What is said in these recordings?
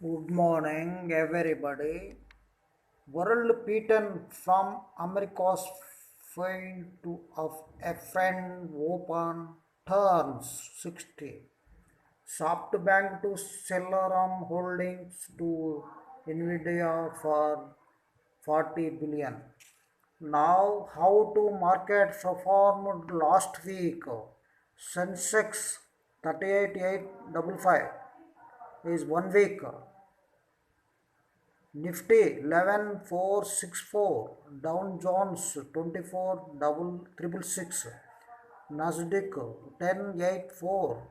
Good morning, everybody. World beaten from America's field to of FN Open turns 60. SoftBank to Celeron Holdings to Nvidia for 40 billion. Now, how to market performed last week? Sensex 38,855 is 1 week. Nifty 11,464, Dow Jones 24 double triple six, Nasdaq 1084,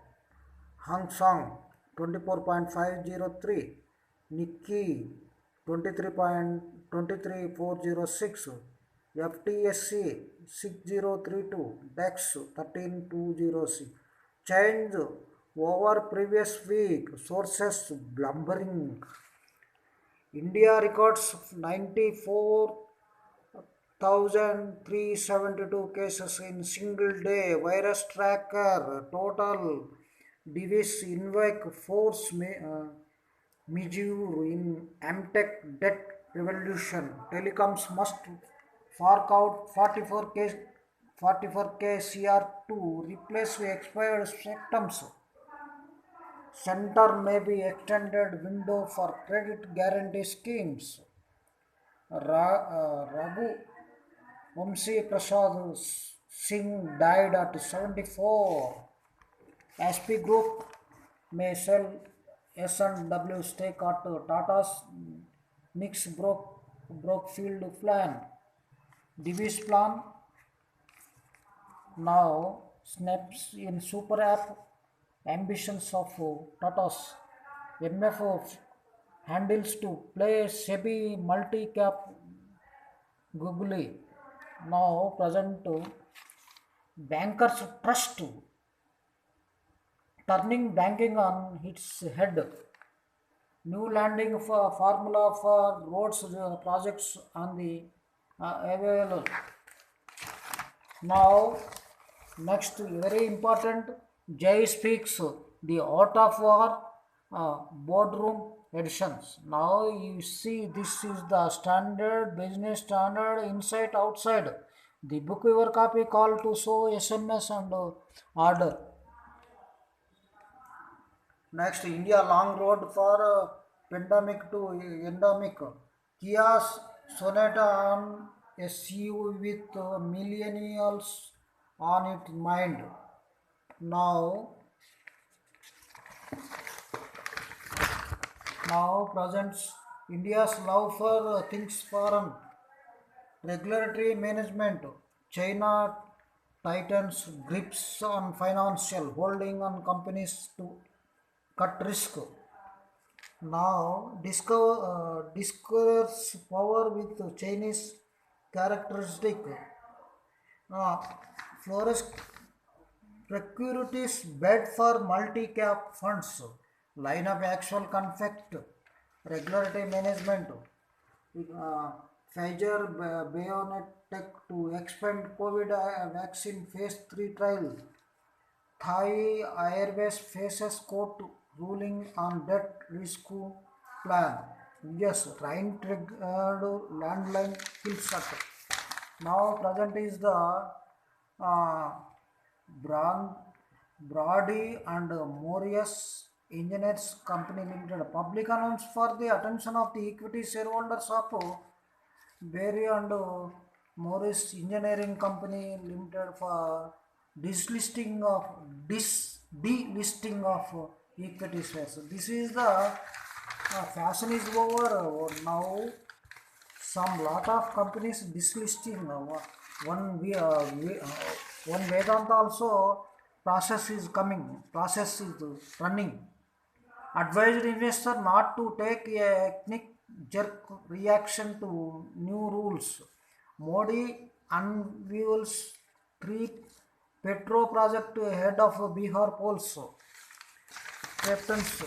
Hang Seng 24.503, Nikkei 23.23406, FTSE 6032, DAX 13206. Change over previous week. Sources Blumbering. India records 94,372 cases in single day. Virus tracker total device invite force measure in Amtech debt revolution. Telecoms must fork out 44K CR to replace the expired spectrums. Center may be extended window for credit guarantee schemes. Raghu Vamsi Prasad Singh died at 74. SP Group may sell S&W stake at Tata's Nix Brookfield plan. Divi's plan now snaps in super app ambitions of Tata's MFO handles to play SEBI multi-cap googly. Now present bankers trust turning banking on its head. New landing for formula for roads projects on the available. Now next very important, Jay speaks the art of war boardroom editions. Now you see this is the standard business standard inside outside. The book your copy call to show SMS and order. Next, India long road for pandemic to endemic. Kia's Sonata on SU with millennials on its mind. Now, now presents India's love for things foreign. Regulatory management. China tightens grips on financial holding on companies to cut risk. Now discovers power with Chinese characteristic. Uh, Flores Securities bid for multi-cap funds. Line of actual conflict. Regulatory management. Uh, Pfizer BioNTech to expand COVID vaccine phase 3 trial. Thai Airways faces court ruling on debt rescue plan. Yes, Ryan triggered landline kills at. Now present is the uh, Brand, Brody and Morius Engineers Company Limited. Public announce for the attention of the equity shareholders of Berry and Morris Engineering Company Limited for dislisting of delisting of equity shares. This is the fashion is over now. Some lot of companies dislisting. One Vedanta also process is coming. Process is running. Advised investor not to take a quick jerk reaction to new rules. Modi unveils three petro project ahead of Bihar polls. Captains,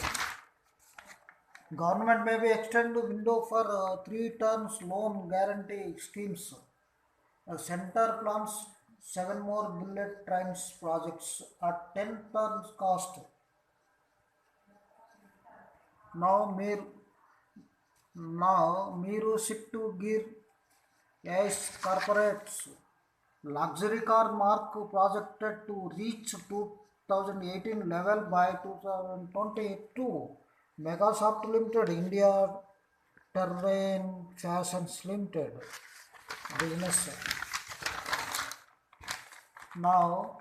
government may be extend window for 3 terms loan guarantee schemes. Center plans 7 more bullet trains projects at 10 terms cost. Now Meru shift to gear as corporates. Luxury car mark projected to reach 2018 level by 2022. Megasoft Limited, India Terrain Fashions Limited business. Now,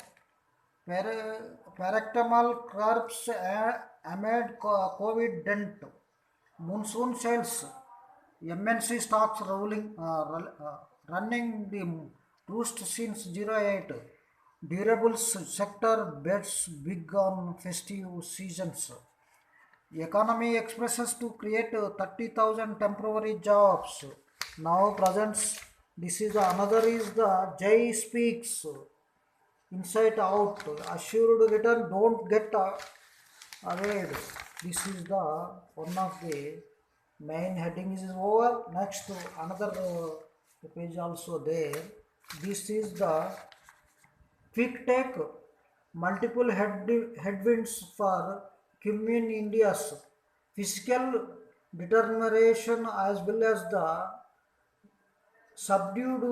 Paracetamol curbs amid COVID dent. Monsoon sales. MNC stocks running the roost since 08. Durables sector bets big on festive seasons. Economy expresses to create 30,000 temporary jobs. Now presents. This is another is the Jay speaks. Inside out. Assured return. Don't get away. This is the one of the main heading is over. Next another page also there. This is the quick take. Multiple headwinds for Cumin India's fiscal determination as well as the subdued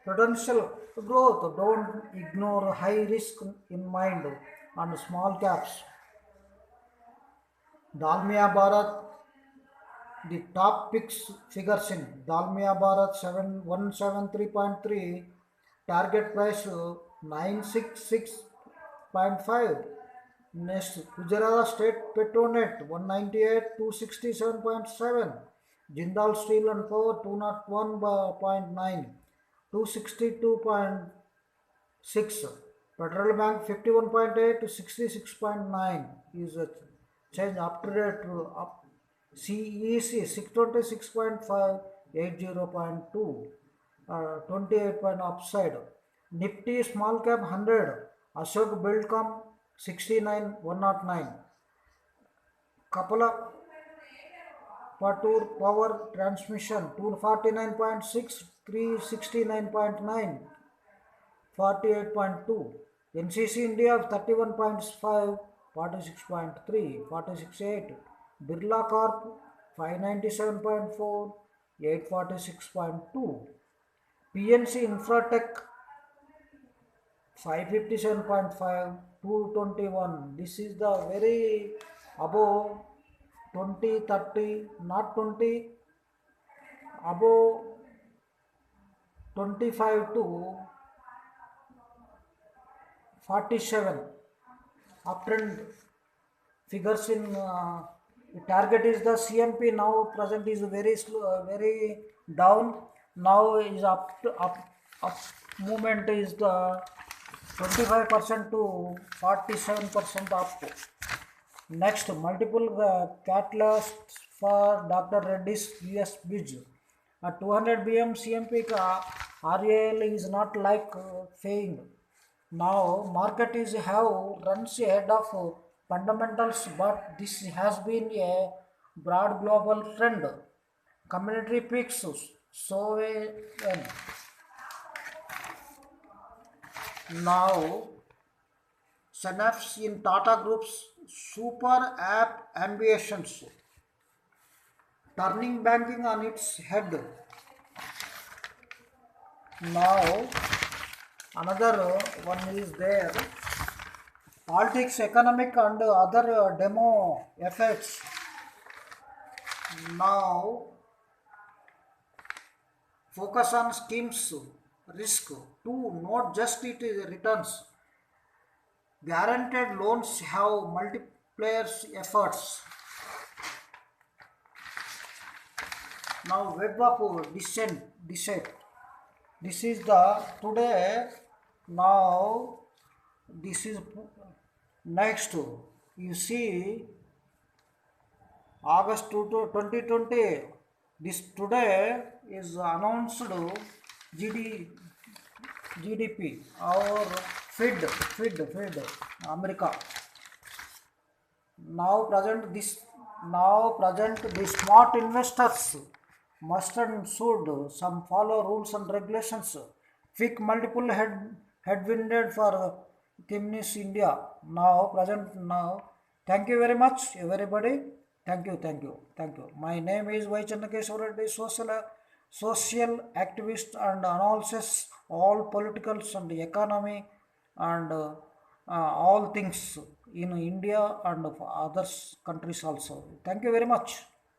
potential growth. Don't ignore high risk in mind and small caps. Dalmia Bharat, the top picks figures in Dalmia Bharat 173.3, target price 966.5. Next, Gujarat State Petronet 198 267.7. Jindal Steel and Power 201.9 262.6. Federal Bank 51.8 to 66.9 is a change up to date up. CEC 626.5 80.2 28 point upside. Nifty small cap 100 Ashok Buildcom 69 109. Kapala Patur Power Transmission 249.6 369.9 48.2. NCC India 31.5 46.3 46.8. Birla Corp 597.4 846.2. PNC Infratech 557.5 221. This is the very above 20 30, not 20, above 25 to 47 uptrend figures in the target is the CMP now present is very slow, very down. Now is up movement is the 25% to 47% up. Next, multiple catalysts for Dr. Reddy's US Bridge. At 200 BM CMP RAL is not like failing. Now market is have runs ahead of fundamentals, but this has been a broad global trend. Community picks so when now synapse in Tata Group's super app ambitions, turning banking on its head. Now another one is there. Politics, economic and other demo effects. Now focus on schemes risk to not just it is returns. Guaranteed loans have multipliers efforts. Now web of descent. This is the today. Now this is next. You see August 2020. This today is announced GDP or Fed America. Now present the smart investors must and should some follow rules and regulations. Pick multiple headwinded for Chemnis India. Now present now. Thank you very much everybody. Thank you, thank you, thank you. My name is Y. Chandrakeshwar Reddy, social activist and analysis all politicals and economy and all things in India and other countries also. Thank you very much.